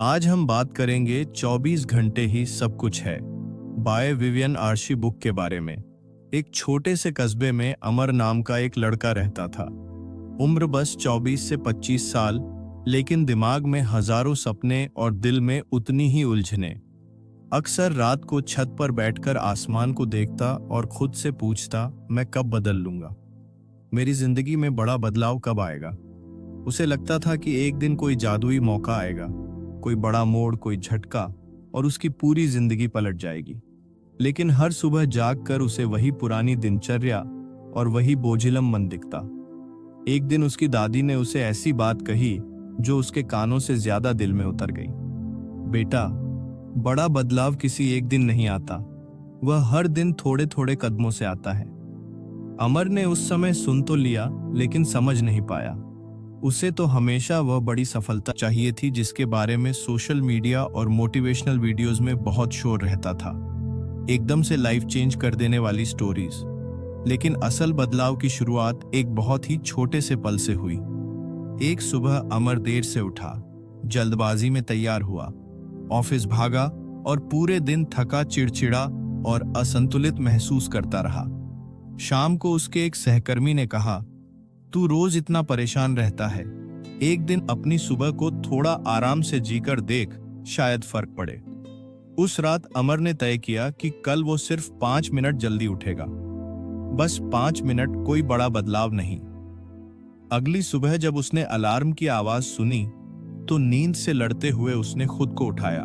आज हम बात करेंगे 24 घंटे ही सब कुछ है बाय विवियन आर्शी बुक के बारे में। एक छोटे से कस्बे में अमर नाम का एक लड़का रहता था। उम्र बस 24 से 25 साल, लेकिन दिमाग में हजारों सपने और दिल में उतनी ही उलझने। अक्सर रात को छत पर बैठकर आसमान को देखता और खुद से पूछता, मैं कब बदल लूंगा? मेरी जिंदगी में बड़ा बदलाव कब आएगा? उसे लगता था कि एक दिन कोई जादुई मौका आएगा, कोई बड़ा मोड़, कोई झटका, और उसकी पूरी जिंदगी पलट जाएगी। लेकिन हर सुबह जागकर उसे वही पुरानी दिनचर्या और वही बोझिलम मन दिखता। एक दिन उसकी दादी ने उसे ऐसी बात कही जो उसके कानों से ज्यादा दिल में उतर गई। बेटा, बड़ा बदलाव किसी एक दिन नहीं आता, वह हर दिन थोड़े थोड़े कदमों से आता है। अमर ने उस समय सुन तो लिया, लेकिन समझ नहीं पाया। उसे तो हमेशा वह बड़ी सफलता चाहिए थी जिसके बारे में सोशल मीडिया और मोटिवेशनल वीडियोस में बहुत शोर रहता था। एकदम से लाइफ चेंज कर देने वाली स्टोरीज। लेकिन असल बदलाव की शुरुआत एक बहुत ही छोटे से पल से हुई। एक सुबह अमर देर से उठा, जल्दबाजी में तैयार हुआ, ऑफिस भागा और पूरे दिन थका, चिड़चिड़ा और असंतुलित महसूस करता रहा। शाम को उसके एक सहकर्मी ने कहा, तू रोज इतना परेशान रहता है, एक दिन अपनी सुबह को थोड़ा आराम से जीकर देख, शायद फर्क पड़े। उस रात अमर ने तय किया कि कल वो सिर्फ 5 मिनट जल्दी उठेगा। बस 5 मिनट, कोई बड़ा बदलाव नहीं। अगली सुबह जब उसने अलार्म की आवाज सुनी तो नींद से लड़ते हुए उसने खुद को उठाया।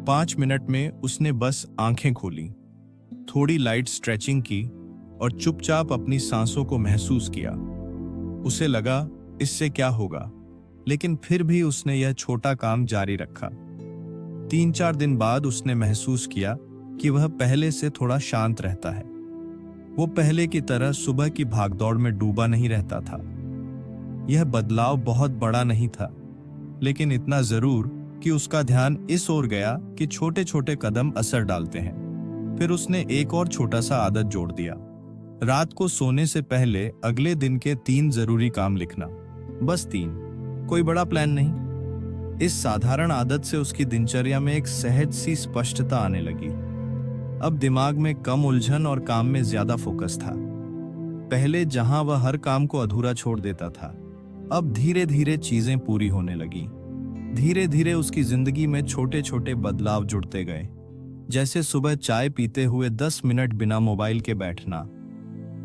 5 मिनट में उसने बस आंखें खोली, थोड़ी लाइट स्ट्रेचिंग की और चुपचाप अपनी सांसों को महसूस किया। उसे लगा इससे क्या होगा, लेकिन फिर भी उसने यह छोटा काम जारी रखा। 3-4 दिन बाद उसने महसूस किया कि वह पहले से थोड़ा शांत रहता है। वो पहले की तरह सुबह की भागदौड़ में डूबा नहीं रहता था। यह बदलाव बहुत बड़ा नहीं था, लेकिन इतना जरूर कि उसका ध्यान इस ओर गया कि छोटे छोटे कदम असर डालते हैं। फिर उसने एक और छोटा सा आदत जोड़ दिया, रात को सोने से पहले अगले दिन के 3 जरूरी काम लिखना। बस 3, कोई बड़ा प्लान नहीं। इस साधारण आदत से उसकी दिनचर्या में एक सहज सी स्पष्टता आने लगी। अब दिमाग में कम उलझन और काम में ज्यादा फोकस था। पहले जहां वह हर काम को अधूरा छोड़ देता था, अब धीरे धीरे चीजें पूरी होने लगी। धीरे धीरे उसकी जिंदगी में छोटे छोटे बदलाव जुड़ते गए, जैसे सुबह चाय पीते हुए 10 मिनट बिना मोबाइल के बैठना,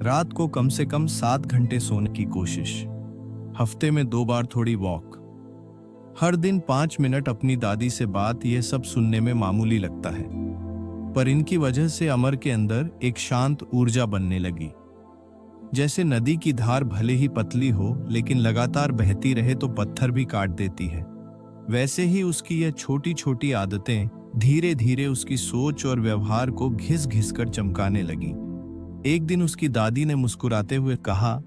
रात को कम से कम 7 घंटे सोने की कोशिश, हफ्ते में 2 बार थोड़ी वॉक, हर दिन 5 मिनट अपनी दादी से बात। यह सब सुनने में मामूली लगता है, पर इनकी वजह से अमर के अंदर एक शांत ऊर्जा बनने लगी। जैसे नदी की धार भले ही पतली हो, लेकिन लगातार बहती रहे तो पत्थर भी काट देती है। वैसे ही उसकी यह छोटी छोटी आदतें धीरे धीरे उसकी सोच और व्यवहार को घिस घिस कर चमकाने लगी। एक दिन उसकी दादी ने मुस्कुराते हुए कहा,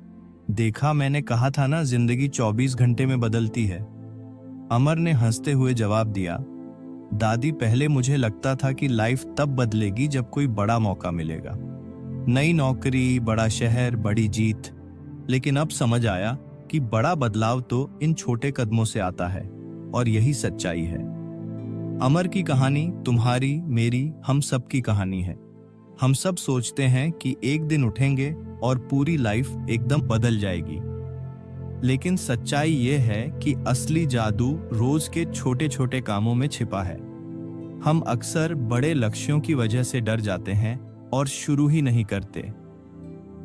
देखा, मैंने कहा था ना, जिंदगी 24 घंटे में बदलती है। अमर ने हंसते हुए जवाब दिया, दादी, पहले मुझे लगता था कि लाइफ तब बदलेगी जब कोई बड़ा मौका मिलेगा, नई नौकरी, बड़ा शहर, बड़ी जीत। लेकिन अब समझ आया कि बड़ा बदलाव तो इन छोटे कदमों से आता है, और यही सच्चाई है। अमर की कहानी तुम्हारी, मेरी, हम सब की कहानी है। हम सब सोचते हैं कि एक दिन उठेंगे और पूरी लाइफ एकदम बदल जाएगी, लेकिन सच्चाई ये है कि असली जादू रोज के छोटे छोटे कामों में छिपा है। हम अक्सर बड़े लक्ष्यों की वजह से डर जाते हैं और शुरू ही नहीं करते,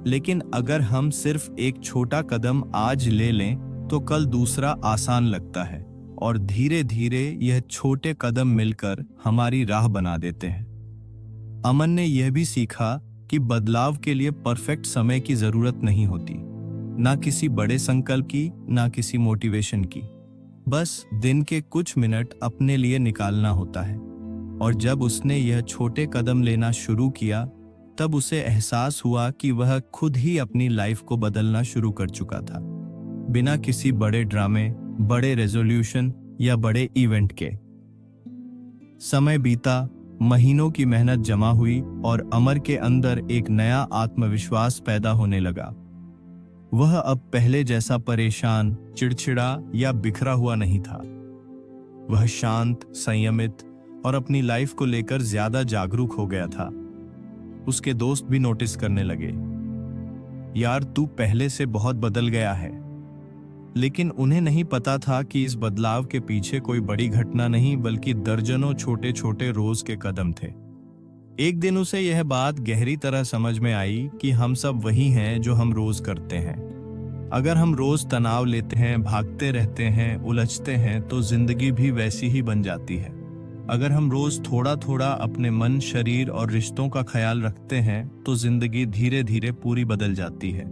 लेकिन अगर हम सिर्फ एक छोटा कदम आज ले लें तो कल दूसरा आसान लगता है, और धीरे धीरे यह छोटे कदम मिलकर हमारी राह बना देते हैं। अमन ने यह भी सीखा कि बदलाव के लिए परफेक्ट समय की जरूरत नहीं होती, ना किसी बड़े संकल्प की, ना किसी मोटिवेशन की। बस दिन के कुछ मिनट अपने लिए निकालना होता है। और जब उसने यह छोटे कदम लेना शुरू किया, तब उसे एहसास हुआ कि वह खुद ही अपनी लाइफ को बदलना शुरू कर चुका था, बिना किसी बड़े ड्रामे, बड़े रेजोल्यूशन या बड़े इवेंट के। समय बीता, महीनों की मेहनत जमा हुई और अमर के अंदर एक नया आत्मविश्वास पैदा होने लगा। वह अब पहले जैसा परेशान, चिड़चिड़ा या बिखरा हुआ नहीं था। वह शांत, संयमित और अपनी लाइफ को लेकर ज्यादा जागरूक हो गया था। उसके दोस्त भी नोटिस करने लगे, यार तू पहले से बहुत बदल गया है। लेकिन उन्हें नहीं पता था कि इस बदलाव के पीछे कोई बड़ी घटना नहीं बल्कि दर्जनों छोटे छोटे रोज के कदम थे। एक दिन उसे यह बात गहरी तरह समझ में आई कि हम सब वही हैं जो हम रोज करते हैं। अगर हम रोज तनाव लेते हैं, भागते रहते हैं, उलझते हैं, तो जिंदगी भी वैसी ही बन जाती है। अगर हम रोज थोड़ा थोड़ा अपने मन, शरीर और रिश्तों का ख्याल रखते हैं तो जिंदगी धीरे धीरे पूरी बदल जाती है।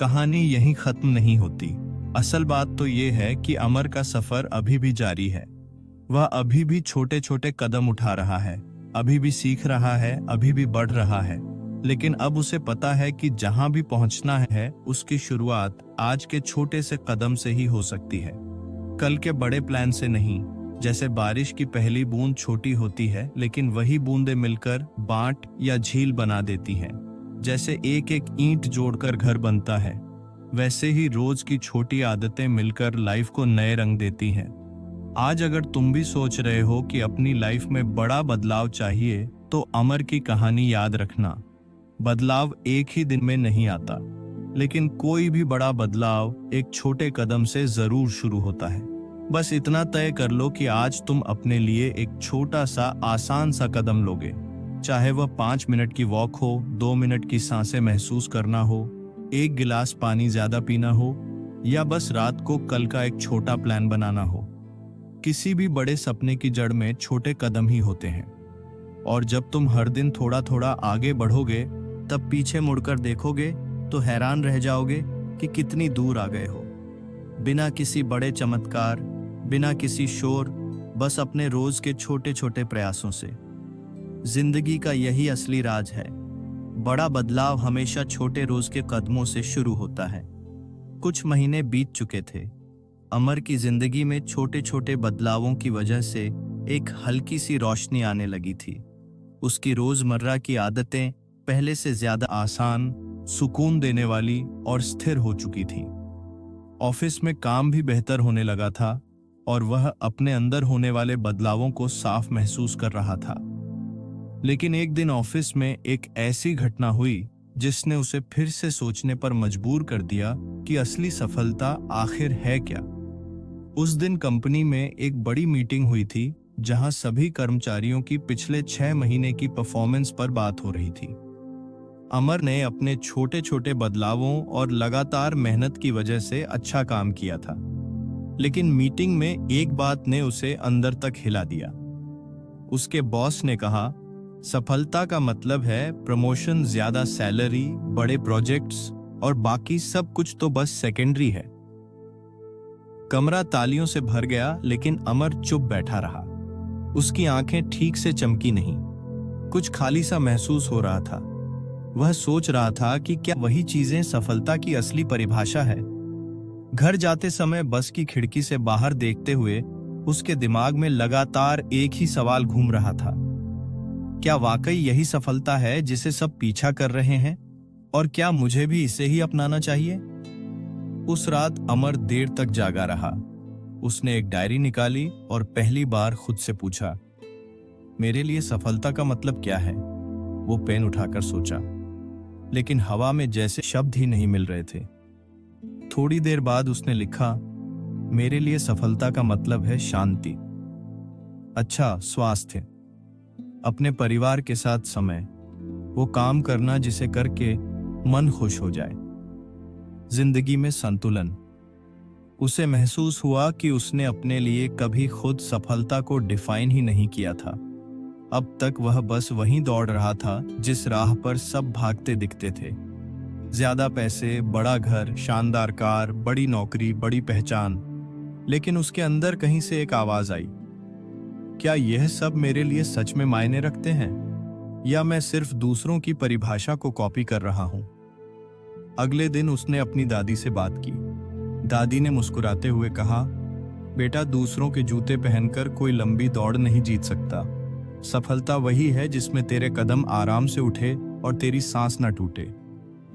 कहानी यहीं खत्म नहीं होती। असल बात तो ये है कि अमर का सफर अभी भी जारी है। वह अभी भी छोटे छोटे कदम उठा रहा है, अभी भी सीख रहा है, अभी भी बढ़ रहा है। लेकिन अब उसे पता है कि जहां भी पहुंचना है उसकी शुरुआत आज के छोटे से कदम से ही हो सकती है, कल के बड़े प्लान से नहीं। जैसे बारिश की पहली बूंद छोटी होती है लेकिन वही बूंदें मिलकर बांट या झील बना देती हैं। जैसे एक एक ईंट जोड़कर घर बनता है, वैसे ही रोज की छोटी आदतें मिलकर लाइफ को नए रंग देती हैं। आज अगर तुम भी सोच रहे हो कि अपनी लाइफ में बड़ा बदलाव चाहिए तो अमर की कहानी याद रखना। बदलाव एक ही दिन में नहीं आता, लेकिन कोई भी बड़ा बदलाव एक छोटे कदम से जरूर शुरू होता है। बस इतना तय कर लो कि आज तुम अपने लिए एक छोटा सा आसान सा कदम लोगे, चाहे वह 5 मिनट की वॉक हो, 2 मिनट की सांसें महसूस करना हो, 1 गिलास पानी ज्यादा पीना हो, या बस रात को कल का एक छोटा प्लान बनाना हो। किसी भी बड़े सपने की जड़ में छोटे कदम ही होते हैं, और जब तुम हर दिन थोड़ा थोड़ा आगे बढ़ोगे तब पीछे मुड़कर देखोगे तो हैरान रह जाओगे कि कितनी दूर आ गए हो। बिना किसी बड़े चमत्कार, बिना किसी शोर, बस अपने रोज के छोटे छोटे प्रयासों से। जिंदगी का यही असली राज है। बड़ा बदलाव हमेशा छोटे रोज के कदमों से शुरू होता है। कुछ महीने बीत चुके थे। अमर की जिंदगी में छोटे छोटे बदलावों की वजह से एक हल्की सी रोशनी आने लगी थी। उसकी रोजमर्रा की आदतें पहले से ज्यादा आसान, सुकून देने वाली और स्थिर हो चुकी थी। ऑफिस में काम भी बेहतर होने लगा था और वह अपने अंदर होने वाले बदलावों को साफ महसूस कर रहा था। लेकिन एक दिन ऑफिस में एक ऐसी घटना हुई जिसने उसे फिर से सोचने पर मजबूर कर दिया कि असली सफलता आखिर है क्या। उस दिन कंपनी में एक बड़ी मीटिंग हुई थी जहां सभी कर्मचारियों की पिछले 6 महीने की परफॉर्मेंस पर बात हो रही थी। अमर ने अपने छोटे छोटे बदलावों और लगातार मेहनत की वजह से अच्छा काम किया था, लेकिन मीटिंग में एक बात ने उसे अंदर तक हिला दिया। उसके बॉस ने कहा, सफलता का मतलब है प्रमोशन, ज्यादा सैलरी, बड़े प्रोजेक्ट्स, और बाकी सब कुछ तो बस सेकेंडरी है। कमरा तालियों से भर गया, लेकिन अमर चुप बैठा रहा। उसकी आंखें ठीक से चमकी नहीं, कुछ खाली सा महसूस हो रहा था। वह सोच रहा था कि क्या वही चीजें सफलता की असली परिभाषा है। घर जाते समय बस की खिड़की से बाहर देखते हुए उसके दिमाग में लगातार एक ही सवाल घूम रहा था, क्या वाकई यही सफलता है जिसे सब पीछा कर रहे हैं, और क्या मुझे भी इसे ही अपनाना चाहिए। उस रात अमर देर तक जागा रहा। उसने एक डायरी निकाली और पहली बार खुद से पूछा, मेरे लिए सफलता का मतलब क्या है। वो पेन उठाकर सोचा, लेकिन हवा में जैसे शब्द ही नहीं मिल रहे थे। थोड़ी देर बाद उसने लिखा, मेरे लिए सफलता का मतलब है शांति, अच्छा स्वास्थ्य, अपने परिवार के साथ समय, वो काम करना जिसे करके मन खुश हो जाए, जिंदगी में संतुलन। उसे महसूस हुआ कि उसने अपने लिए कभी खुद सफलता को डिफाइन ही नहीं किया था। अब तक वह बस वहीं दौड़ रहा था जिस राह पर सब भागते दिखते थे। ज्यादा पैसे, बड़ा घर, शानदार कार, बड़ी नौकरी, बड़ी पहचान। लेकिन उसके अंदर कहीं से एक आवाज आई, क्या यह सब मेरे लिए सच में मायने रखते हैं, या मैं सिर्फ दूसरों की परिभाषा को कॉपी कर रहा हूं। अगले दिन उसने अपनी दादी से बात की। दादी ने मुस्कुराते हुए कहा, बेटा, दूसरों के जूते पहनकर कोई लंबी दौड़ नहीं जीत सकता। सफलता वही है जिसमें तेरे कदम आराम से उठे और तेरी सांस न टूटे।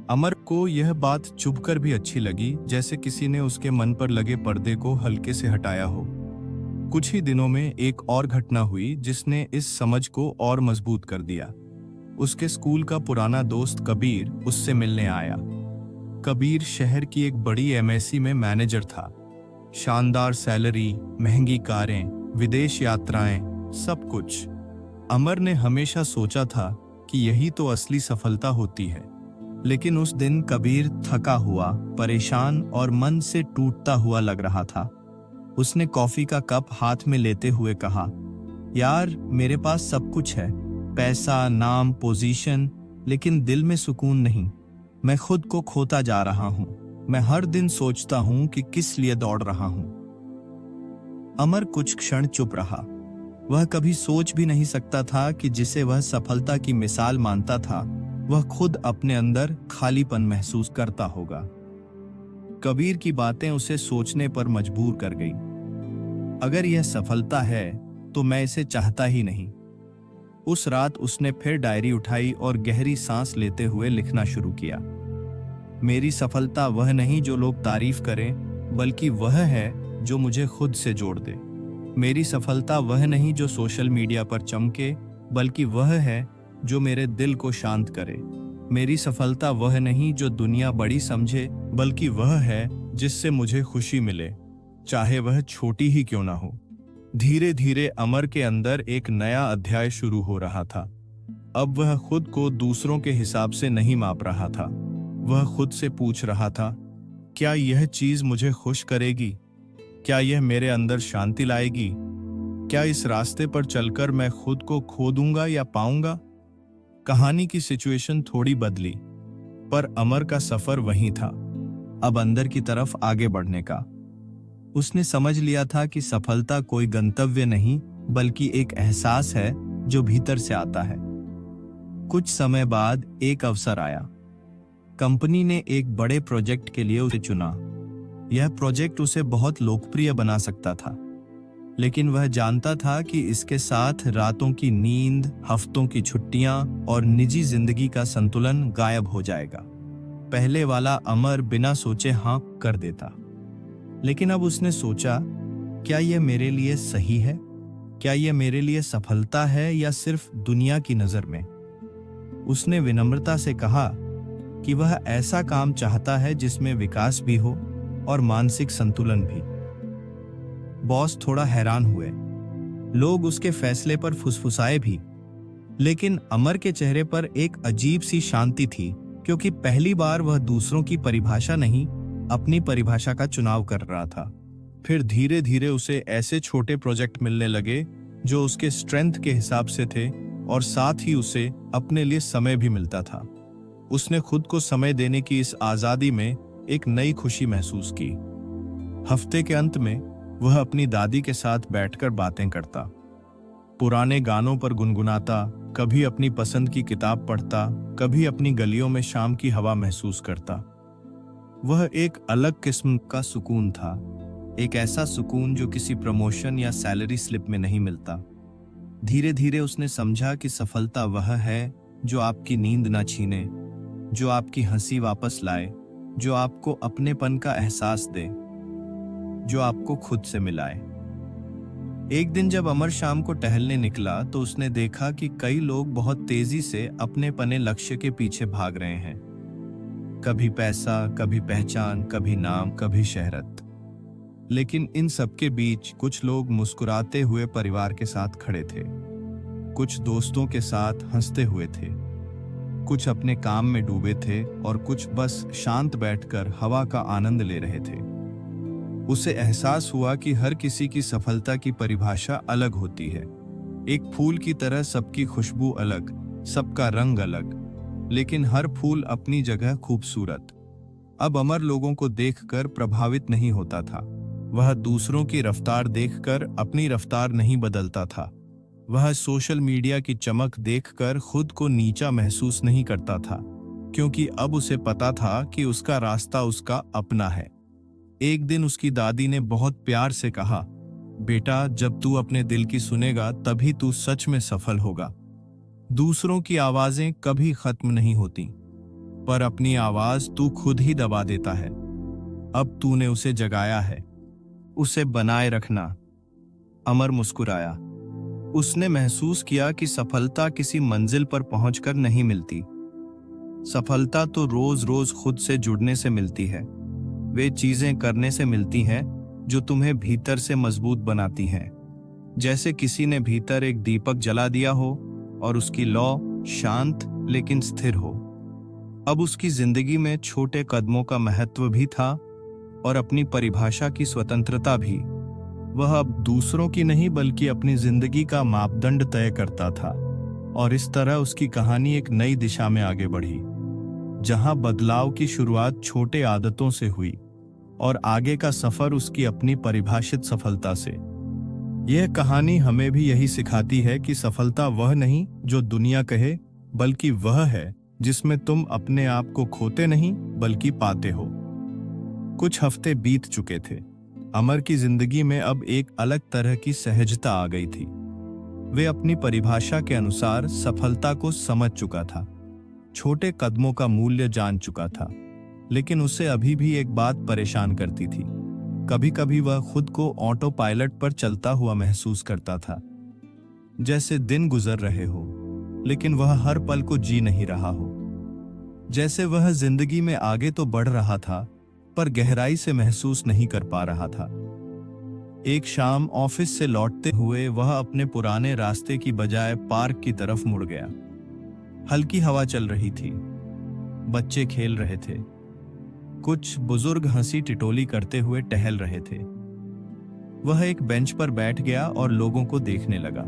अमर को यह बात चुभकर भी अच्छी लगी, जैसे किसी ने उसके मन पर लगे पर्दे को हल्के से हटाया हो। कुछ ही दिनों में एक और घटना हुई जिसने इस समझ को और मजबूत कर दिया। उसके स्कूल का पुराना दोस्त कबीर उससे मिलने आया। कबीर शहर की एक बड़ी एमएससी में मैनेजर था। शानदार सैलरी, महंगी कारें, विदेश यात्राएं, सब कुछ। अमर ने हमेशा सोचा था कि यही तो असली सफलता होती है। लेकिन उस दिन कबीर थका हुआ, परेशान और मन से टूटता हुआ लग रहा था। उसने कॉफी का कप हाथ में लेते हुए कहा, यार मेरे पास सब कुछ है, पैसा, नाम, पोजीशन, लेकिन दिल में सुकून नहीं। मैं खुद को खोता जा रहा हूं। मैं हर दिन सोचता हूं कि किस लिए दौड़ रहा हूं। अमर कुछ क्षण चुप रहा। वह कभी सोच भी नहीं सकता था कि जिसे वह सफलता की मिसाल मानता था, वह खुद अपने अंदर खालीपन महसूस करता होगा। कबीर की बातें उसे सोचने पर मजबूर कर गई। अगर यह सफलता है तो मैं इसे चाहता ही नहीं। उस रात उसने फिर डायरी उठाई और गहरी सांस लेते हुए लिखना शुरू किया। मेरी सफलता वह नहीं जो लोग तारीफ करें, बल्कि वह है जो मुझे खुद से जोड़ दे। मेरी सफलता वह नहीं जो सोशल मीडिया पर चमके, बल्कि वह है जो मेरे दिल को शांत करे। मेरी सफलता वह नहीं जो दुनिया बड़ी समझे, बल्कि वह है जिससे मुझे खुशी मिले, चाहे वह छोटी ही क्यों ना हो। धीरे धीरे अमर के अंदर एक नया अध्याय शुरू हो रहा था। अब वह खुद को दूसरों के हिसाब से नहीं माप रहा था। वह खुद से पूछ रहा था, क्या यह चीज मुझे खुश करेगी? क्या यह मेरे अंदर शांति लाएगी? क्या इस रास्ते पर चलकर मैं खुद को खो दूंगा या पाऊंगा? कहानी की सिचुएशन थोड़ी बदली, पर अमर का सफर वही था, अब अंदर की तरफ आगे बढ़ने का। उसने समझ लिया था कि सफलता कोई गंतव्य नहीं, बल्कि एक एहसास है जो भीतर से आता है। कुछ समय बाद एक अवसर आया। कंपनी ने एक बड़े प्रोजेक्ट के लिए उसे चुना। यह प्रोजेक्ट उसे बहुत लोकप्रिय बना सकता था, लेकिन वह जानता था कि इसके साथ रातों की नींद, हफ्तों की छुट्टियां और निजी जिंदगी का संतुलन गायब हो जाएगा। पहले वाला अमर बिना सोचे हाँ कर देता, लेकिन अब उसने सोचा, क्या यह मेरे लिए सही है? क्या यह मेरे लिए सफलता है या सिर्फ दुनिया की नजर में? उसने विनम्रता से कहा कि वह ऐसा काम चाहता है जिसमें विकास भी हो और मानसिक संतुलन भी। बॉस थोड़ा हैरान हुए। लोग उसके फैसले पर फुसफुसाए भी, लेकिन अमर के चेहरे पर एक अजीब सी शांति थी, क्योंकि पहली बार वह दूसरों की परिभाषा नहीं, अपनी परिभाषा का चुनाव कर रहा था। फिर धीरे धीरे उसे ऐसे छोटे प्रोजेक्ट मिलने लगे जो उसके स्ट्रेंथ के हिसाब से थे, और साथ ही उसे अपने लिए समय भी मिलता था। उसने खुद को समय देने की इस आजादी में एक नई खुशी महसूस की। हफ्ते के अंत में वह अपनी दादी के साथ बैठकर बातें करता, पुराने गानों पर गुनगुनाता, कभी अपनी पसंद की किताब पढ़ता, कभी अपनी गलियों में शाम की हवा महसूस करता। वह एक अलग किस्म का सुकून था, एक ऐसा सुकून जो किसी प्रमोशन या सैलरी स्लिप में नहीं मिलता। धीरे धीरे उसने समझा कि सफलता वह है जो आपकी नींद ना छीने, जो आपकी हंसी वापस लाए, जो आपको अपनेपन का एहसास दे, जो आपको खुद से मिलाए। एक दिन जब अमर शाम को टहलने निकला तो उसने देखा कि कई लोग बहुत तेजी से अपने पने लक्ष्य के पीछे भाग रहे हैं। कभी पैसा, कभी पहचान, कभी नाम, कभी शहरत। लेकिन इन सबके बीच कुछ लोग मुस्कुराते हुए परिवार के साथ खड़े थे, कुछ दोस्तों के साथ हंसते हुए थे, कुछ अपने काम में डूबे थे और कुछ बस शांत बैठकर हवा का आनंद ले रहे थे। उसे एहसास हुआ कि हर किसी की सफलता की परिभाषा अलग होती है। एक फूल की तरह सबकी खुशबू अलग, सबका रंग अलग, लेकिन हर फूल अपनी जगह खूबसूरत। अब अमर लोगों को देखकर प्रभावित नहीं होता था। वह दूसरों की रफ्तार देखकर अपनी रफ्तार नहीं बदलता था। वह सोशल मीडिया की चमक देखकर खुद को नीचा महसूस नहीं करता था, क्योंकि अब उसे पता था कि उसका रास्ता उसका अपना है। एक दिन उसकी दादी ने बहुत प्यार से कहा, बेटा, जब तू अपने दिल की सुनेगा तभी तू सच में सफल होगा। दूसरों की आवाजें कभी खत्म नहीं होती, पर अपनी आवाज तू खुद ही दबा देता है। अब तूने उसे जगाया है, उसे बनाए रखना। अमर मुस्कुराया। उसने महसूस किया कि सफलता किसी मंजिल पर पहुंचकर नहीं मिलती। सफलता तो रोज रोज खुद से जुड़ने से मिलती है। वे चीजें करने से मिलती हैं जो तुम्हें भीतर से मजबूत बनाती हैं। जैसे किसी ने भीतर एक दीपक जला दिया हो और उसकी लौ शांत लेकिन स्थिर हो। अब उसकी जिंदगी में छोटे कदमों का महत्व भी था और अपनी परिभाषा की स्वतंत्रता भी। वह अब दूसरों की नहीं बल्कि अपनी जिंदगी का मापदंड तय करता था, और इस तरह उसकी कहानी एक नई दिशा में आगे बढ़ी, जहां बदलाव की शुरुआत छोटे आदतों से हुई और आगे का सफर उसकी अपनी परिभाषित सफलता से। यह कहानी हमें भी यही सिखाती है कि सफलता वह नहीं जो दुनिया कहे, बल्कि वह है जिसमें तुम अपने आप को खोते नहीं बल्कि पाते हो। कुछ हफ्ते बीत चुके थे। अमर की जिंदगी में अब एक अलग तरह की सहजता आ गई थी। वे अपनी परिभाषा के अनुसार सफलता को समझ चुका था, छोटे कदमों का मूल्य जान चुका था, लेकिन उसे अभी भी एक बात परेशान करती थी। कभी कभी वह खुद को ऑटो पायलट पर चलता हुआ महसूस करता था, जैसे दिन गुजर रहे हो लेकिन वह हर पल को जी नहीं रहा हो। जैसे वह जिंदगी में आगे तो बढ़ रहा था पर गहराई से महसूस नहीं कर पा रहा था। एक शाम ऑफिस से लौटते हुए वह अपने पुराने रास्ते की बजाय पार्क की तरफ मुड़ गया। हल्की हवा चल रही थी, बच्चे खेल रहे थे, कुछ बुजुर्ग हंसी टिटोली करते हुए टहल रहे थे। वह एक बेंच पर बैठ गया और लोगों को देखने लगा।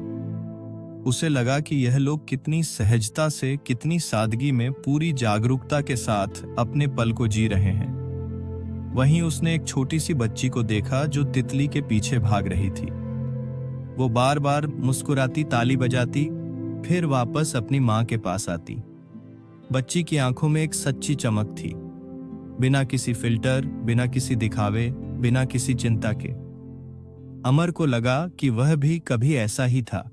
उसे लगा कि यह लोग कितनी सहजता से, कितनी सादगी में, पूरी जागरूकता के साथ अपने पल को जी रहे हैं। वहीं उसने एक छोटी सी बच्ची को देखा जो तितली के पीछे भाग रही थी। वो बार बार मुस्कुराती, ताली बजाती, फिर वापस अपनी मां के पास आती। बच्ची की आंखों में एक सच्ची चमक थी, बिना किसी फिल्टर, बिना किसी दिखावे, बिना किसी चिंता के। अमर को लगा कि वह भी कभी ऐसा ही था,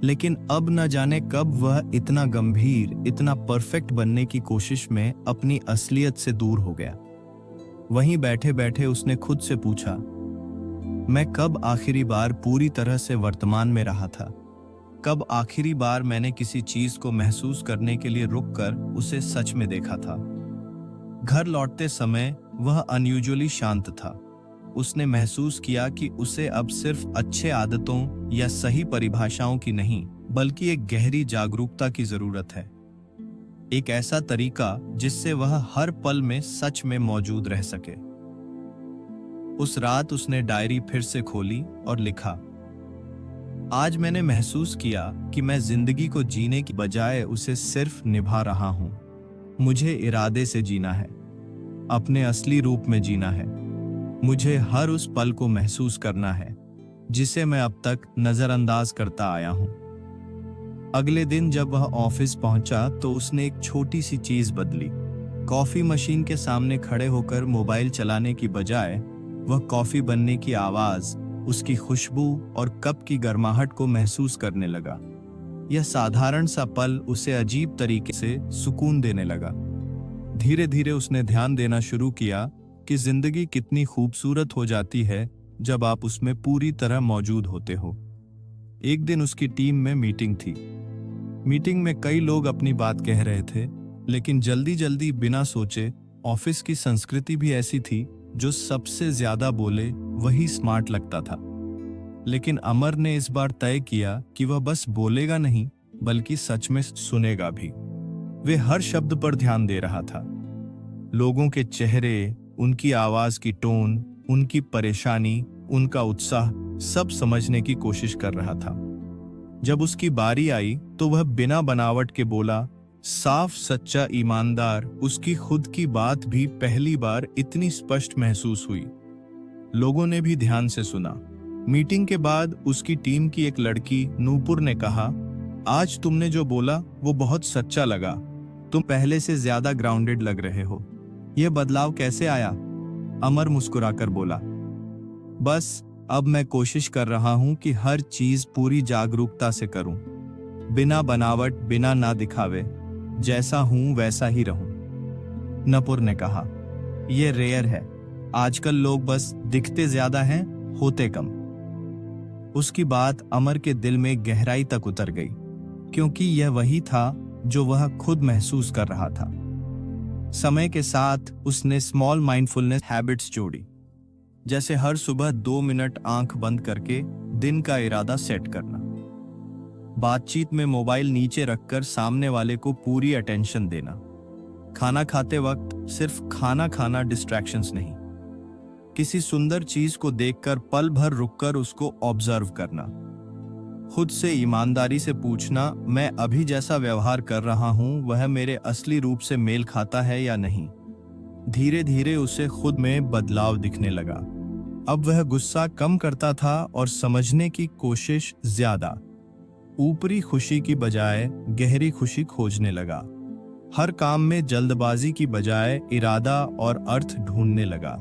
लेकिन अब न जाने कब वह इतना गंभीर, इतना परफेक्ट बनने की कोशिश में अपनी असलियत से दूर हो गया। वहीं बैठे बैठे उसने खुद से पूछा, मैं कब आखिरी बार पूरी तरह से वर्तमान में रहा था? कब आखिरी बार मैंने किसी चीज को महसूस करने के लिए रुककर उसे सच में देखा था? घर लौटते समय वह अनयूजुअली शांत था। उसने महसूस किया कि उसे अब सिर्फ अच्छे आदतों या सही परिभाषाओं की नहीं, बल्कि एक गहरी जागरूकता की जरूरत है। एक ऐसा तरीका जिससे वह हर पल में सच में मौजूद रह सके। उस रात उसने डायरी फिर से खोली और लिखा, आज मैंने महसूस किया कि मैं जिंदगी को जीने की बजाय उसे सिर्फ निभा रहा हूं। मुझे इरादे से जीना है, अपने असली रूप में जीना है। मुझे हर उस पल को महसूस करना है जिसे मैं अब तक नजरअंदाज करता आया हूं। अगले दिन जब वह ऑफिस पहुंचा तो उसने एक छोटी सी चीज बदली। कॉफी मशीन के सामने खड़े होकर मोबाइल चलाने की बजाय वह कॉफी बनने की आवाज, उसकी खुशबू और कप की गर्माहट को महसूस करने लगा। यह साधारण सा पल उसे अजीब तरीके से सुकून देने लगा। धीरे धीरे उसने ध्यान देना शुरू किया कि जिंदगी कितनी खूबसूरत हो जाती है जब आप उसमें पूरी तरह मौजूद होते हो। एक दिन उसकी टीम में मीटिंग थी। मीटिंग में कई लोग अपनी बात कह रहे थे, लेकिन जल्दी जल्दी बिना सोचे। ऑफिस की संस्कृति भी ऐसी थी, जो सबसे ज्यादा बोले वही स्मार्ट लगता था। लेकिन अमर ने इस बार तय किया कि वह बस बोलेगा नहीं, बल्कि सच में सुनेगा भी। वे हर शब्द पर ध्यान दे रहा था। लोगों के चेहरे, उनकी आवाज की टोन, उनकी परेशानी, उनका उत्साह, सब समझने की कोशिश कर रहा था। जब उसकी बारी आई तो वह बिना बनावट के बोला, साफ, सच्चा, ईमानदार। उसकी खुद की बात भी पहली बार इतनी स्पष्ट महसूस हुई। लोगों ने भी ध्यान से सुना। मीटिंग के बाद उसकी टीम की एक लड़की नूपुर ने कहा, आज तुमने जो बोला वो बहुत सच्चा लगा। तुम पहले से ज्यादा ग्राउंडेड लग रहे हो। यह बदलाव कैसे आया? अमर मुस्कुराकर बोला, बस अब मैं कोशिश कर रहा हूं कि हर चीज पूरी जागरूकता से करूं, बिना बनावट, बिना ना दिखावे। जैसा हूं वैसा ही रहूं। नूपुर ने कहा, यह रेयर है। आजकल लोग बस दिखते ज्यादा हैं, होते कम। उसकी बात अमर के दिल में गहराई तक उतर गई, क्योंकि यह वही था जो वह खुद महसूस कर रहा था। समय के साथ उसने स्मॉल माइंडफुलनेस हैबिट्स जोड़ी, जैसे हर सुबह 2 मिनट आंख बंद करके दिन का इरादा सेट करना, बातचीत में मोबाइल नीचे रखकर सामने वाले को पूरी अटेंशन देना, खाना खाते वक्त सिर्फ खाना खाना, डिस्ट्रैक्शंस नहीं, किसी सुंदर चीज को देखकर पल भर रुककर उसको ऑब्जर्व करना, खुद से ईमानदारी से पूछना, मैं अभी जैसा व्यवहार कर रहा हूं वह मेरे असली रूप से मेल खाता है या नहीं। धीरे धीरे उसे खुद में बदलाव दिखने लगा। अब वह गुस्सा कम करता था और समझने की कोशिश ज्यादा। ऊपरी खुशी की बजाय गहरी खुशी खोजने लगा। हर काम में जल्दबाजी की बजाय इरादा और अर्थ ढूंढने लगा,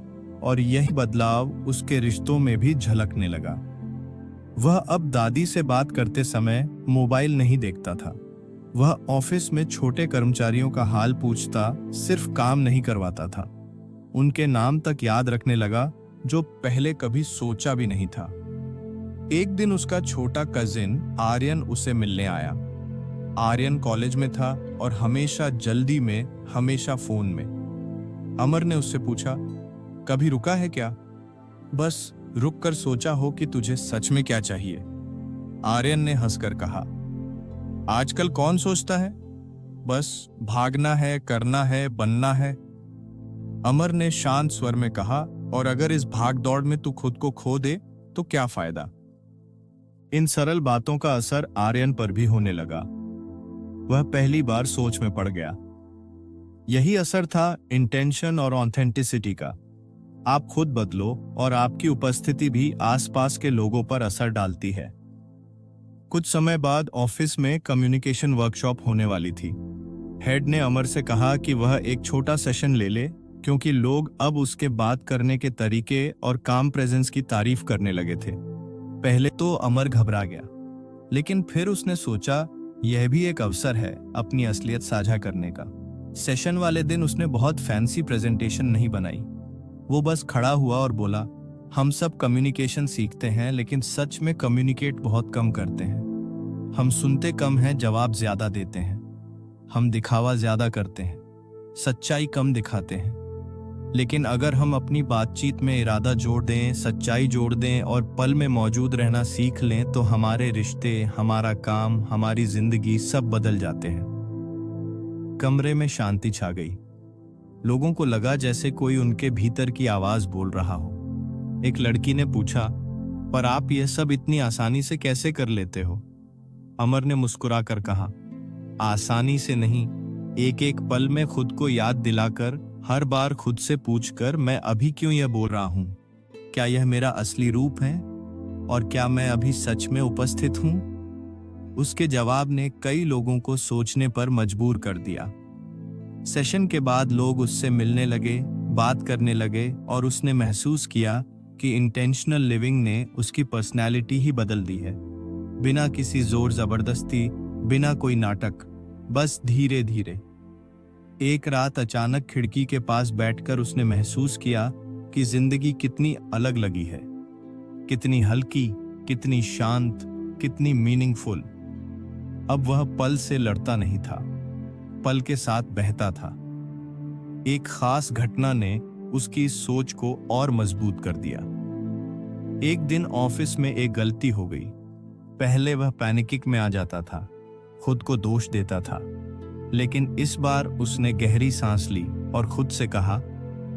और यही बदलाव उसके रिश्तों में भी झलकने लगा। वह अब दादी से बात करते समय मोबाइल नहीं देखता था। वह ऑफिस में छोटे कर्मचारियों का हाल पूछता, सिर्फ काम नहीं करवाता था। उनके नाम तक याद रखने लगा, जो पहले कभी सोचा भी नहीं था। एक दिन उसका छोटा कजिन आर्यन उसे मिलने आया। आर्यन कॉलेज में था और हमेशा जल्दी में, हमेशा फोन में। अमर ने उससे पूछा, कभी रुका है क्या? बस रुक कर सोचा हो कि तुझे सच में क्या चाहिए? आर्यन ने हंसकर कहा, आजकल कौन सोचता है, बस भागना है, करना है, बनना है। अमर ने शांत स्वर में कहा, और अगर इस भाग दौड़ में तू खुद को खो दे तो क्या फायदा? इन सरल बातों का असर आर्यन पर भी होने लगा। वह पहली बार सोच में पड़ गया। यही असर था इंटेंशन और ऑथेंटिसिटी का। आप खुद बदलो और आपकी उपस्थिति भी आसपास के लोगों पर असर डालती है। कुछ समय बाद ऑफिस में कम्युनिकेशन वर्कशॉप होने वाली थी। हेड ने अमर से कहा कि वह एक छोटा सेशन ले ले, क्योंकि लोग अब उसके बात करने के तरीके और काम प्रेजेंस की तारीफ करने लगे थे। पहले तो अमर घबरा गया, लेकिन फिर उसने सोचा, यह भी एक अवसर है अपनी असलियत साझा करने का। सेशन वाले दिन उसने बहुत फैंसी प्रेजेंटेशन नहीं बनाई। वो बस खड़ा हुआ और बोला, हम सब कम्युनिकेशन सीखते हैं, लेकिन सच में कम्युनिकेट बहुत कम करते हैं। हम सुनते कम हैं, जवाब ज्यादा देते हैं। हम दिखावा ज्यादा करते हैं, सच्चाई कम दिखाते हैं। लेकिन अगर हम अपनी बातचीत में इरादा जोड़ दें, सच्चाई जोड़ दें और पल में मौजूद रहना सीख लें, तो हमारे रिश्ते, हमारा काम, हमारी जिंदगी सब बदल जाते हैं। कमरे में शांति छा गई। लोगों को लगा जैसे कोई उनके भीतर की आवाज बोल रहा हो। एक लड़की ने पूछा, पर आप यह सब इतनी आसानी से कैसे कर लेते हो? अमर ने मुस्कुराकर कहा, आसानी से नहीं, एक एक पल में खुद को याद दिलाकर, हर बार खुद से पूछकर, मैं अभी क्यों यह बोल रहा हूं? क्या यह मेरा असली रूप है? और क्या मैं अभी सच में उपस्थित हूं? उसके जवाब ने कई लोगों को सोचने पर मजबूर कर दिया। सेशन के बाद लोग उससे मिलने लगे, बात करने लगे, और उसने महसूस किया कि इंटेंशनल लिविंग ने उसकी पर्सनैलिटी ही बदल दी है। बिना किसी जोर जबरदस्ती, बिना कोई नाटक, बस धीरे धीरे। एक रात अचानक खिड़की के पास बैठकर उसने महसूस किया कि जिंदगी कितनी अलग लगी है, कितनी हल्की, कितनी शांत, कितनी मीनिंगफुल। अब वह पल से लड़ता नहीं था, पल के साथ बहता था। एक खास घटना ने उसकी सोच को और मजबूत कर दिया। एक दिन ऑफिस में एक गलती हो गई। पहले वह पैनिकिंग में आ जाता था, खुद को दोष देता था, लेकिन इस बार उसने गहरी सांस ली और खुद से कहा,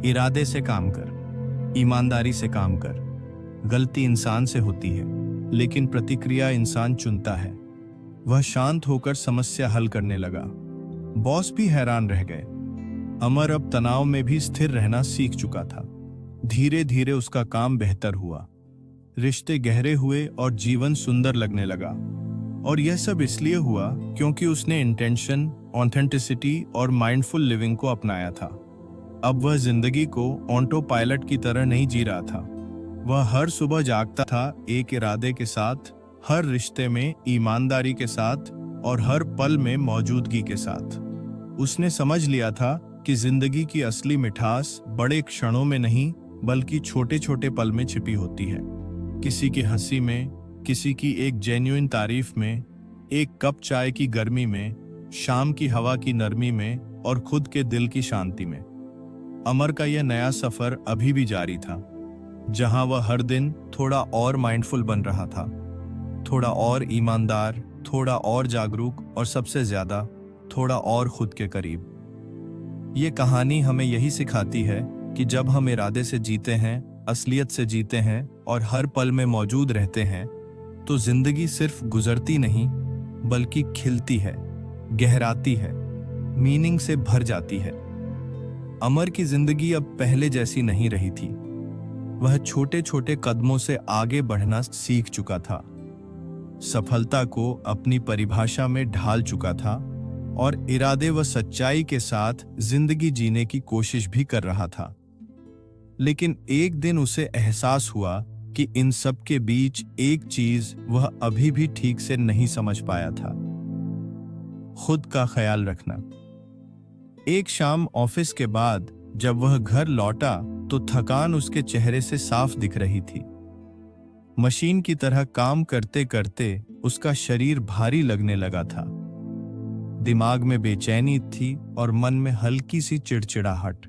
इरादे से काम कर, ईमानदारी से काम कर। गलती इंसान से होती है, लेकिन प्रतिक्रिया इंसान चुनता है। वह शांत होकर समस्या हल करने लगा। बॉस भी हैरान रह गए। अमर अब तनाव में भी स्थिर रहना सीख चुका था। धीरे धीरे उसका काम बेहतर हुआ, रिश्ते गहरे हुए और जीवन सुंदर लगने लगा। और यह सब इसलिए हुआ क्योंकि उसने इंटेंशन, ऑथेंटिसिटी और माइंडफुल लिविंग को अपनाया था। अब वह जिंदगी को ऑटो पायलट की तरह नहीं जी रहा था। वह हर सुबह जागता था एक इरादे के साथ, हर रिश्ते में ईमानदारी के साथ और हर पल में मौजूदगी के साथ। उसने समझ लिया था कि जिंदगी की असली मिठास बड़े क्षणों में नहीं, बल्कि छोटे छोटे पल में छिपी होती है। किसी की हंसी में, किसी की एक जेन्युइन तारीफ में, एक कप चाय की गर्मी में, शाम की हवा की नरमी में और खुद के दिल की शांति में। अमर का यह नया सफर अभी भी जारी था, जहां वह हर दिन थोड़ा और माइंडफुल बन रहा था, थोड़ा और ईमानदार, थोड़ा और जागरूक और सबसे ज्यादा थोड़ा और खुद के करीब। ये कहानी हमें यही सिखाती है कि जब हम इरादे से जीते हैं, असलियत से जीते हैं और हर पल में मौजूद रहते हैं, तो जिंदगी सिर्फ गुजरती नहीं बल्कि खिलती है, गहराती है, मीनिंग से भर जाती है। अमर की जिंदगी अब पहले जैसी नहीं रही थी। वह छोटे छोटे कदमों से आगे बढ़ना सीख चुका था, सफलता को अपनी परिभाषा में ढाल चुका था और इरादे व सच्चाई के साथ जिंदगी जीने की कोशिश भी कर रहा था। लेकिन एक दिन उसे एहसास हुआ कि इन सब के बीच एक चीज वह अभी भी ठीक से नहीं समझ पाया था, खुद का ख्याल रखना। एक शाम ऑफिस के बाद जब वह घर लौटा तो थकान उसके चेहरे से साफ दिख रही थी। मशीन की तरह काम करते करते उसका शरीर भारी लगने लगा था। दिमाग में बेचैनी थी और मन में हल्की सी चिड़चिड़ाहट।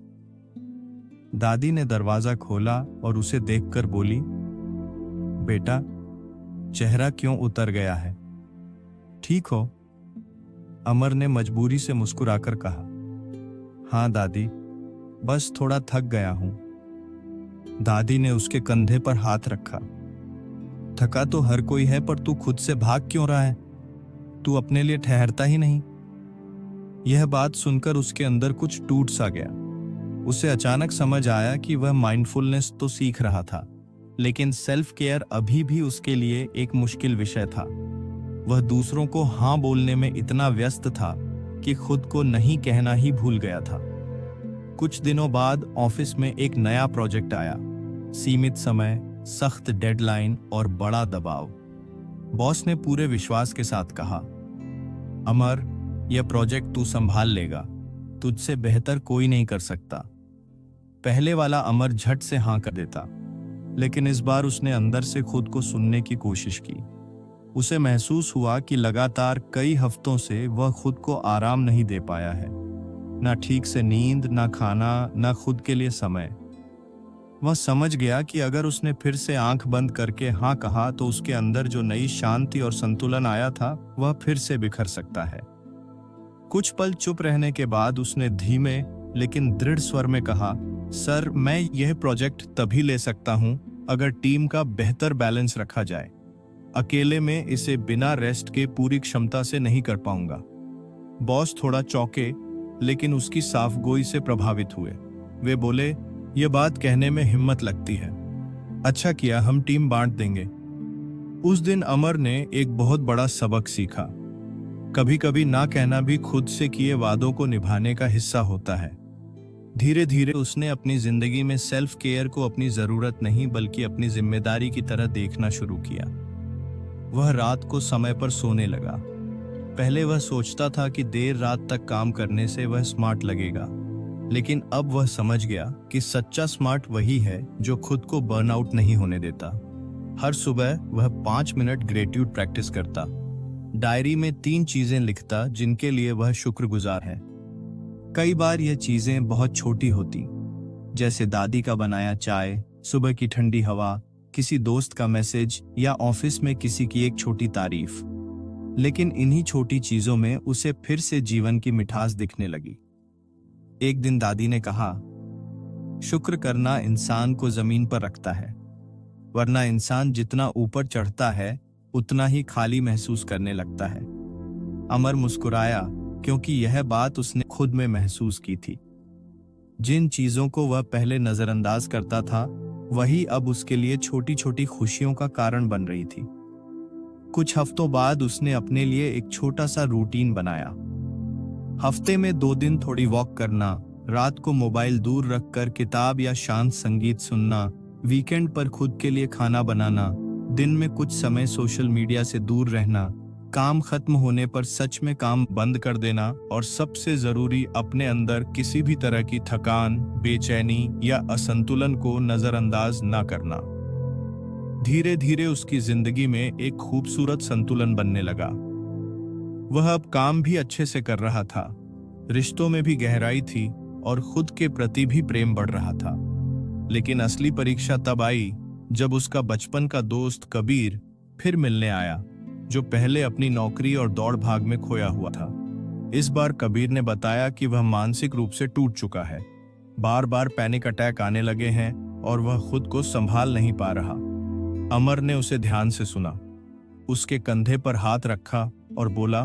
दादी ने दरवाजा खोला और उसे देखकर बोली, बेटा, चेहरा क्यों उतर गया है? ठीक हो? अमर ने मजबूरी से मुस्कुराकर कहा, हाँ दादी, बस थोड़ा थक गया हूं। दादी ने उसके कंधे पर हाथ रखा। थका तो हर कोई है, पर तू खुद से भाग क्यों रहा है? तू अपने लिए ठहरता ही नहीं। यह बात सुनकर उसके अंदर कुछ टूट सा गया। उसे अचानक समझ आया कि वह माइंडफुलनेस तो सीख रहा था, लेकिन सेल्फ केयर अभी भी उसके लिए एक मुश्किल विषय था। वह दूसरों को हाँ बोलने में इतना व्यस्त था कि खुद को नहीं कहना ही भूल गया था। कुछ दिनों बाद ऑफिस में एक नया प्रोजेक्ट आया। सीमित समय, सख्त डेडलाइन और बड़ा दबाव। बॉस ने पूरे विश्वास के साथ कहा, अमर, यह प्रोजेक्ट तू संभाल लेगा, तुझसे बेहतर कोई नहीं कर सकता। पहले वाला अमर झट से हाँ कर देता, लेकिन इस बार उसने अंदर से खुद को सुनने की कोशिश की। उसे महसूस हुआ कि लगातार कई हफ्तों से वह खुद को आराम नहीं दे पाया है। ना ठीक से नींद, ना खाना, ना खुद के लिए समय। वह समझ गया कि अगर उसने फिर से आंख बंद करके हाँ कहा तो उसके अंदर जो नई शांति और संतुलन आया था वह फिर से बिखर सकता है। कुछ पल चुप रहने के बाद उसने धीमे लेकिन दृढ़ स्वर में कहा, सर, मैं यह प्रोजेक्ट तभी ले सकता हूं अगर टीम का बेहतर बैलेंस रखा जाए। अकेले में इसे बिना रेस्ट के पूरी क्षमता से नहीं कर पाऊंगा। बॉस थोड़ा चौंके, लेकिन उसकी साफगोई से प्रभावित हुए। वे बोले, यह बात कहने में हिम्मत लगती है। अच्छा किया, हम टीम बांट देंगे। उस दिन अमर ने एक बहुत बड़ा सबक सीखा। कभी कभी ना कहना भी खुद से किए वादों को निभाने का हिस्सा होता है। धीरे धीरे उसने अपनी जिंदगी में सेल्फ केयर को अपनी जरूरत नहीं बल्कि अपनी जिम्मेदारी की तरह देखना शुरू किया। वह रात को समय पर सोने लगा। पहले वह सोचता था कि देर रात तक काम करने से वह स्मार्ट लगेगा, लेकिन अब वह समझ गया कि सच्चा स्मार्ट वही है जो खुद को बर्नआउट नहीं होने देता। हर सुबह वह 5 मिनट ग्रेटिट्यूड प्रैक्टिस करता। डायरी में 3 चीजें लिखता जिनके लिए वह शुक्रगुजार है। कई बार यह चीजें बहुत छोटी होती, जैसे दादी का बनाया चाय, सुबह की ठंडी हवा, किसी दोस्त का मैसेज या ऑफिस में किसी की एक छोटी तारीफ। लेकिन इन्हीं छोटी चीजों में उसे फिर से जीवन की मिठास दिखने लगी। एक दिन दादी ने कहा, शुक्र करना इंसान को जमीन पर रखता है, वरना इंसान जितना ऊपर चढ़ता है उतना ही खाली महसूस करने लगता है। अमर मुस्कुराया, क्योंकि यह बात उसने खुद में महसूस की थी। जिन चीजों को वह पहले नजरअंदाज करता था, वही अब उसके लिए छोटी छोटी खुशियों का कारण बन रही थी। कुछ हफ्तों बाद उसने अपने लिए एक छोटा सा रूटीन बनाया। हफ्ते में 2 दिन थोड़ी वॉक करना, रात को मोबाइल दूर रखकर किताब या शांत संगीत सुनना, वीकेंड पर खुद के लिए खाना बनाना, दिन में कुछ समय सोशल मीडिया से दूर रहना, काम खत्म होने पर सच में काम बंद कर देना और सबसे जरूरी अपने अंदर किसी भी तरह की थकान, बेचैनी या असंतुलन को नजरअंदाज ना करना। धीरे धीरे उसकी जिंदगी में एक खूबसूरत संतुलन बनने लगा। वह अब काम भी अच्छे से कर रहा था, रिश्तों में भी गहराई थी और खुद के प्रति भी प्रेम बढ़ रहा था। लेकिन असली परीक्षा तब आई जब उसका बचपन का दोस्त कबीर फिर मिलने आया, जो पहले अपनी नौकरी और दौड़ भाग में खोया हुआ था। इस बार कबीर ने बताया कि वह मानसिक रूप से टूट चुका है, बार बार पैनिक अटैक आने लगे हैं और वह खुद को संभाल नहीं पा रहा। अमर ने उसे ध्यान से सुना, उसके कंधे पर हाथ रखा और बोला,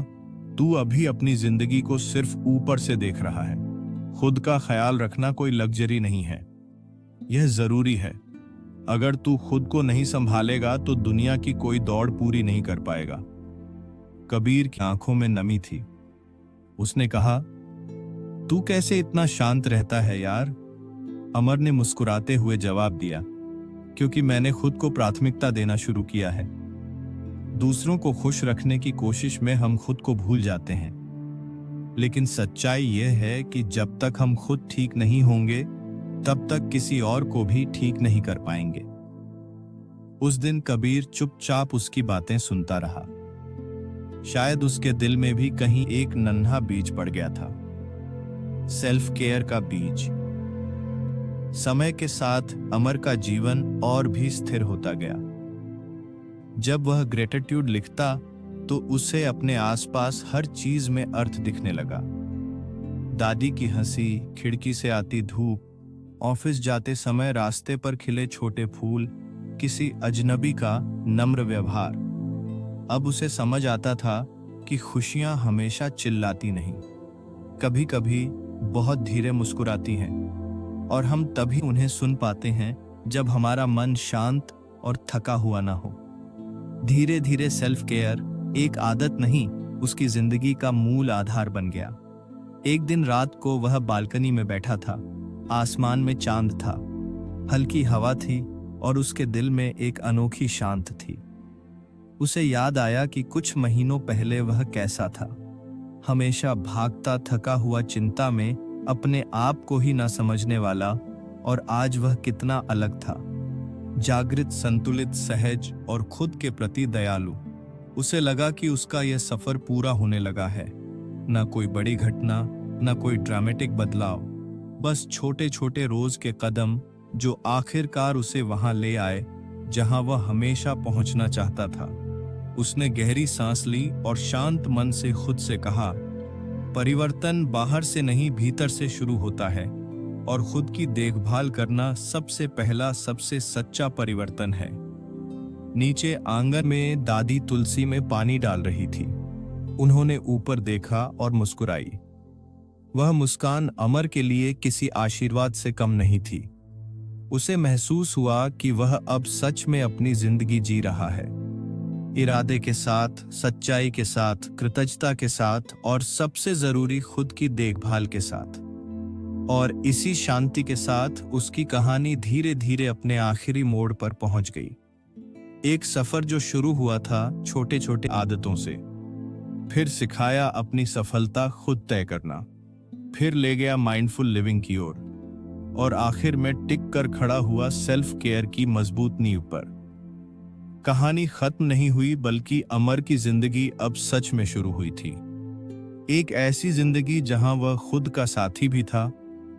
तू अभी अपनी जिंदगी को सिर्फ ऊपर से देख रहा है। खुद का ख्याल रखना कोई लग्जरी नहीं है, यह जरूरी है। अगर तू खुद को नहीं संभालेगा तो दुनिया की कोई दौड़ पूरी नहीं कर पाएगा। कबीर की आंखों में नमी थी। उसने कहा, तू कैसे इतना शांत रहता है यार? अमर ने मुस्कुराते हुए जवाब दिया, क्योंकि मैंने खुद को प्राथमिकता देना शुरू किया है। दूसरों को खुश रखने की कोशिश में हम खुद को भूल जाते हैं, लेकिन सच्चाई यह है कि जब तक हम खुद ठीक नहीं होंगे तब तक किसी और को भी ठीक नहीं कर पाएंगे। उस दिन कबीर चुपचाप उसकी बातें सुनता रहा। शायद उसके दिल में भी कहीं एक नन्हा बीज पड़ गया था, सेल्फ केयर का बीज। समय के साथ अमर का जीवन और भी स्थिर होता गया। जब वह ग्रेटिट्यूड लिखता तो उसे अपने आसपास हर चीज में अर्थ दिखने लगा। दादी की हंसी, खिड़की से आती धूप, ऑफिस जाते समय रास्ते पर खिले छोटे फूल, किसी अजनबी का नम्र व्यवहार। अब उसे समझ आता था कि खुशियां हमेशा चिल्लाती नहीं, कभी कभी बहुत धीरे मुस्कुराती हैं, और हम तभी उन्हें सुन पाते हैं जब हमारा मन शांत और थका हुआ ना हो। धीरे धीरे सेल्फ केयर एक आदत नहीं, उसकी जिंदगी का मूल आधार बन गया। एक दिन रात को वह बालकनी में बैठा था। आसमान में चांद था, हल्की हवा थी और उसके दिल में एक अनोखी शांति थी। उसे याद आया कि कुछ महीनों पहले वह कैसा था, हमेशा भागता थका हुआ, चिंता में अपने आप को ही ना समझने वाला, और आज वह कितना अलग था, जागृत, संतुलित, सहज और खुद के प्रति दयालु। उसे लगा कि उसका यह सफर पूरा होने लगा है। ना कोई बड़ी घटना, ना कोई ड्रामेटिक बदलाव, बस छोटे छोटे रोज के कदम जो आखिरकार उसे वहां ले आए जहां वह हमेशा पहुंचना चाहता था। उसने गहरी सांस ली और शांत मन से खुद से कहा, परिवर्तन बाहर से नहीं भीतर से शुरू होता है, और खुद की देखभाल करना सबसे पहला, सबसे सच्चा परिवर्तन है। नीचे आंगन में दादी तुलसी में पानी डाल रही थी। उन्होंने ऊपर देखा और मुस्कुराई। वह मुस्कान अमर के लिए किसी आशीर्वाद से कम नहीं थी। उसे महसूस हुआ कि वह अब सच में अपनी जिंदगी जी रहा है, इरादे के साथ, सच्चाई के साथ, कृतज्ञता के साथ, और सबसे जरूरी खुद की देखभाल के साथ। और इसी शांति के साथ उसकी कहानी धीरे धीरे अपने आखिरी मोड़ पर पहुंच गई। एक सफर जो शुरू हुआ था छोटे छोटे आदतों से, फिर सिखाया अपनी सफलता खुद तय करना, फिर ले गया माइंडफुल लिविंग की ओर, और आखिर में टिक कर खड़ा हुआ सेल्फ केयर की मजबूत नींव पर। कहानी खत्म नहीं हुई, बल्कि अमर की जिंदगी अब सच में शुरू हुई थी। एक ऐसी जिंदगी जहां वह खुद का साथी भी था,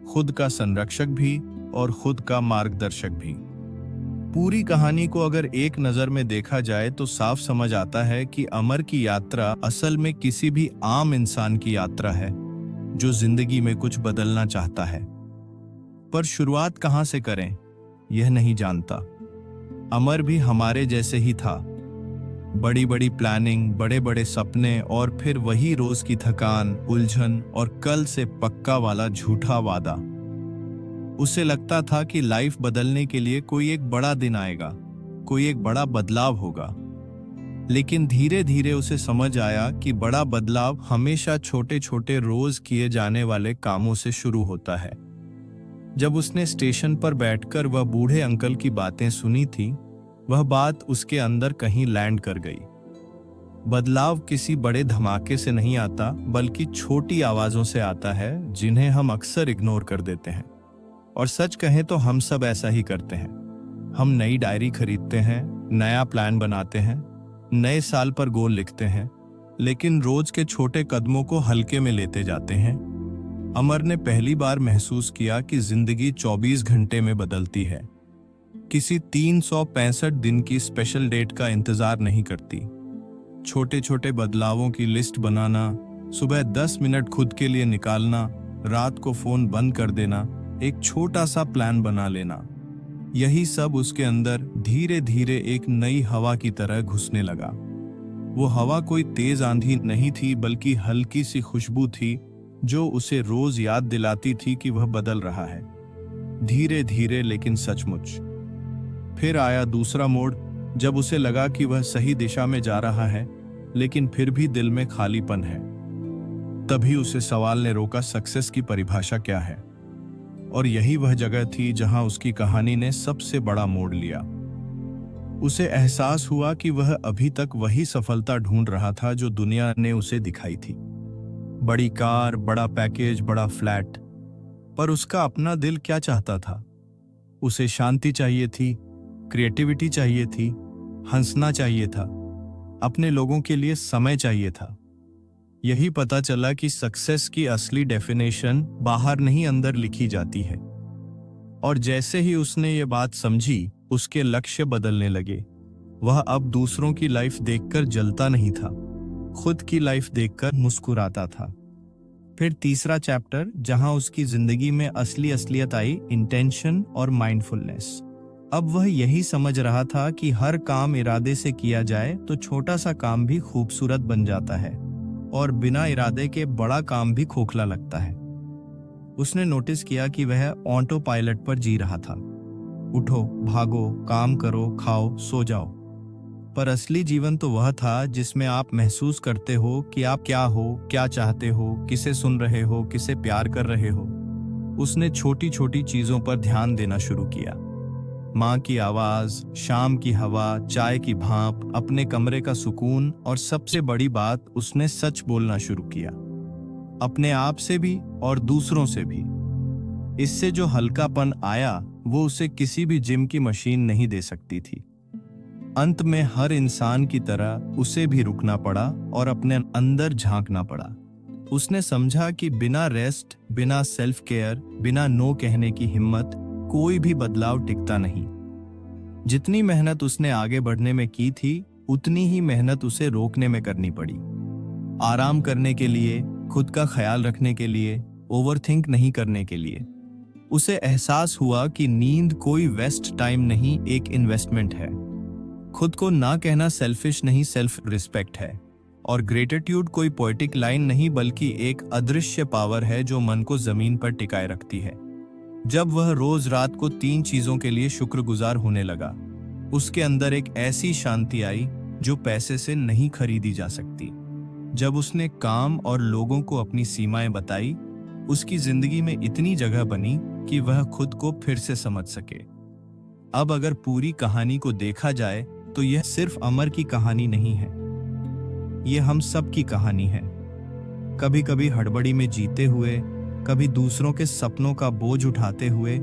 खुद का संरक्षक भी, और खुद का मार्गदर्शक भी। पूरी कहानी को अगर एक नजर में देखा जाए तो साफ समझ आता है कि अमर की यात्रा असल में किसी भी आम इंसान की यात्रा है जो जिंदगी में कुछ बदलना चाहता है। पर शुरुआत कहां से करें, यह नहीं जानता। अमर भी हमारे जैसे ही था, बड़ी बड़ी प्लानिंग, बड़े बड़े सपने, और फिर वही रोज की थकान, उलझन और कल से पक्का वाला झूठा वादा। उसे लगता था कि लाइफ बदलने के लिए कोई एक बड़ा दिन आएगा, कोई एक बड़ा बदलाव होगा। लेकिन धीरे धीरे उसे समझ आया कि बड़ा बदलाव हमेशा छोटे छोटे रोज किए जाने वाले कामों से शुरू होता है। जब उसने स्टेशन पर बैठकर वह बूढ़े अंकल की बातें सुनी थी, वह बात उसके अंदर कहीं लैंड कर गई। बदलाव किसी बड़े धमाके से नहीं आता, बल्कि छोटी आवाजों से आता है जिन्हें हम अक्सर इग्नोर कर देते हैं। और सच कहें तो हम सब ऐसा ही करते हैं। हम नई डायरी खरीदते हैं, नया प्लान बनाते हैं, नए साल पर गोल लिखते हैं, लेकिन रोज के छोटे कदमों को हल्के में लेते जाते हैं। अमर ने पहली बार महसूस किया कि जिंदगी 24 घंटे में बदलती है, किसी 365 दिन की स्पेशल डेट का इंतजार नहीं करती। छोटे छोटे बदलावों की लिस्ट बनाना, सुबह 10 मिनट खुद के लिए निकालना, रात को फोन बंद कर देना, एक छोटा सा प्लान बना लेना, यही सब उसके अंदर धीरे धीरे एक नई हवा की तरह घुसने लगा। वो हवा कोई तेज आंधी नहीं थी, बल्कि हल्की सी खुशबू थी जो उसे रोज याद दिलाती थी कि वह बदल रहा है, धीरे धीरे लेकिन सचमुच। फिर आया दूसरा मोड़, जब उसे लगा कि वह सही दिशा में जा रहा है, लेकिन फिर भी दिल में खालीपन है। तभी उसे सवाल ने रोका, सक्सेस की परिभाषा क्या है? और यही वह जगह थी जहां उसकी कहानी ने सबसे बड़ा मोड़ लिया। उसे एहसास हुआ कि वह अभी तक वही सफलता ढूंढ रहा था जो दुनिया ने उसे दिखाई थी। बड़ी कार, बड़ा पैकेज, बड़ा फ्लैट। पर उसका अपना दिल क्या चाहता था? उसे शांति चाहिए थी, क्रिएटिविटी चाहिए थी, हंसना चाहिए था, अपने लोगों के लिए समय चाहिए था। यही पता चला कि सक्सेस की असली डेफिनेशन बाहर नहीं अंदर लिखी जाती है। और जैसे ही उसने ये बात समझी, उसके लक्ष्य बदलने लगे। वह अब दूसरों की लाइफ देखकर जलता नहीं था, खुद की लाइफ देखकर मुस्कुराता था। फिर तीसरा चैप्टर, जहां उसकी जिंदगी में असली असलियत आई, इंटेंशन और माइंडफुलनेस। अब वह यही समझ रहा था कि हर काम इरादे से किया जाए तो छोटा सा काम भी खूबसूरत बन जाता है, और बिना इरादे के बड़ा काम भी खोखला लगता है। उसने नोटिस किया कि वह ऑटो पायलट पर जी रहा था। उठो, भागो, काम करो, खाओ, सो जाओ। पर असली जीवन तो वह था जिसमें आप महसूस करते हो कि आप क्या हो, क्या चाहते हो, किसे सुन रहे हो, किसे प्यार कर रहे हो। उसने छोटी छोटी चीजों पर ध्यान देना शुरू किया। माँ की आवाज, शाम की हवा, चाय की भाप, अपने कमरे का सुकून, और सबसे बड़ी बात, उसने सच बोलना शुरू किया, अपने आप से भी और दूसरों से भी। इससे जो हल्कापन आया वो उसे किसी भी जिम की मशीन नहीं दे सकती थी। अंत में हर इंसान की तरह उसे भी रुकना पड़ा और अपने अंदर झांकना पड़ा। उसने समझा कि बिना रेस्ट, बिना सेल्फ केयर, बिना नो कहने की हिम्मत, कोई भी बदलाव टिकता नहीं। जितनी मेहनत उसने आगे बढ़ने में की थी, उतनी ही मेहनत उसे रोकने में करनी पड़ी। आराम करने के लिए, खुद का ख्याल रखने के लिए, ओवरथिंक नहीं करने के लिए। उसे एहसास हुआ कि नींद कोई वेस्ट टाइम नहीं, एक इन्वेस्टमेंट है। खुद को ना कहना सेल्फिश नहीं, सेल्फ रिस्पेक्ट है। और ग्रेटिट्यूड कोई पोएटिक लाइन नहीं, बल्कि एक अदृश्य पावर है जो मन को जमीन पर टिकाए रखती है। जब वह रोज रात को 3 चीजों के लिए शुक्रगुजार होने लगा, उसके अंदर एक ऐसी शांति आई जो पैसे से नहीं खरीदी जा सकती। जब उसने काम और लोगों को अपनी सीमाएं बताई, उसकी जिंदगी में इतनी जगह बनी कि वह खुद को फिर से समझ सके। अब अगर पूरी कहानी को देखा जाए तो यह सिर्फ अमर की कहानी नहीं है, यह हम सब की कहानी है। कभी कभी हड़बड़ी में जीते हुए, कभी दूसरों के सपनों का बोझ उठाते हुए,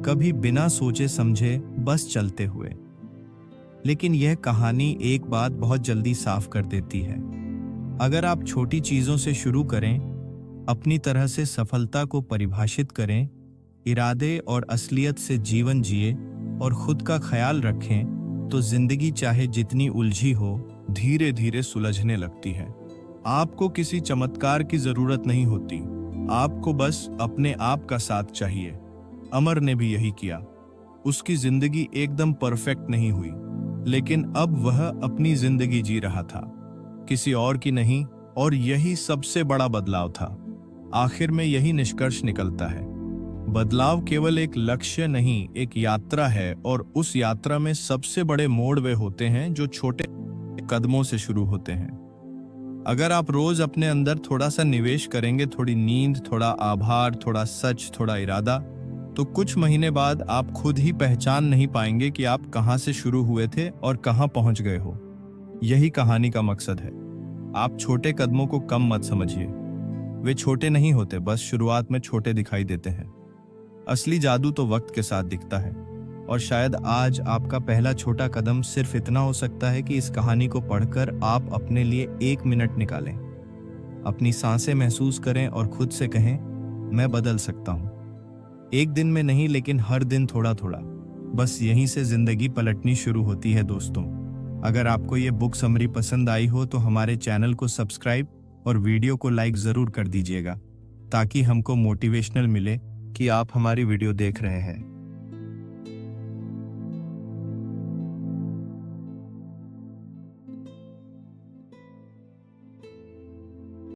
कभी बिना सोचे समझे बस चलते हुए। लेकिन यह कहानी एक बात बहुत जल्दी साफ कर देती है। अगर आप छोटी चीजों से शुरू करें, अपनी तरह से सफलता को परिभाषित करें, इरादे और असलियत से जीवन जिए और खुद का ख्याल रखें, तो जिंदगी चाहे जितनी उलझी हो, धीरे धीरे सुलझने लगती है। आपको किसी चमत्कार की जरूरत नहीं होती, आपको बस अपने आप का साथ चाहिए। अमर ने भी यही किया। उसकी जिंदगी एकदम परफेक्ट नहीं हुई, लेकिन अब वह अपनी जिंदगी जी रहा था, किसी और की नहीं। और यही सबसे बड़ा बदलाव था। आखिर में यही निष्कर्ष निकलता है, बदलाव केवल एक लक्ष्य नहीं, एक यात्रा है। और उस यात्रा में सबसे बड़े मोड़ वे होते हैं जो छोटे कदमों से शुरू होते हैं। अगर आप रोज अपने अंदर थोड़ा सा निवेश करेंगे, थोड़ी नींद, थोड़ा आभार, थोड़ा सच, थोड़ा इरादा, तो कुछ महीने बाद आप खुद ही पहचान नहीं पाएंगे कि आप कहां से शुरू हुए थे और कहां पहुंच गए हो। यही कहानी का मकसद है। आप छोटे कदमों को कम मत समझिए, वे छोटे नहीं होते, बस शुरुआत में छोटे दिखाई देते हैं। असली जादू तो वक्त के साथ दिखता है। और शायद आज आपका पहला छोटा कदम सिर्फ इतना हो सकता है कि इस कहानी को पढ़कर आप अपने लिए 1 मिनट निकालें, अपनी सांसें महसूस करें और खुद से कहें, मैं बदल सकता हूँ। एक दिन में नहीं, लेकिन हर दिन थोड़ा थोड़ा। बस यहीं से जिंदगी पलटनी शुरू होती है दोस्तों। अगर आपको ये बुक समरी पसंद आई हो तो हमारे चैनल को सब्सक्राइब और वीडियो को लाइक ज़रूर कर दीजिएगा, ताकि हमको मोटिवेशनल मिले कि आप हमारी वीडियो देख रहे हैं।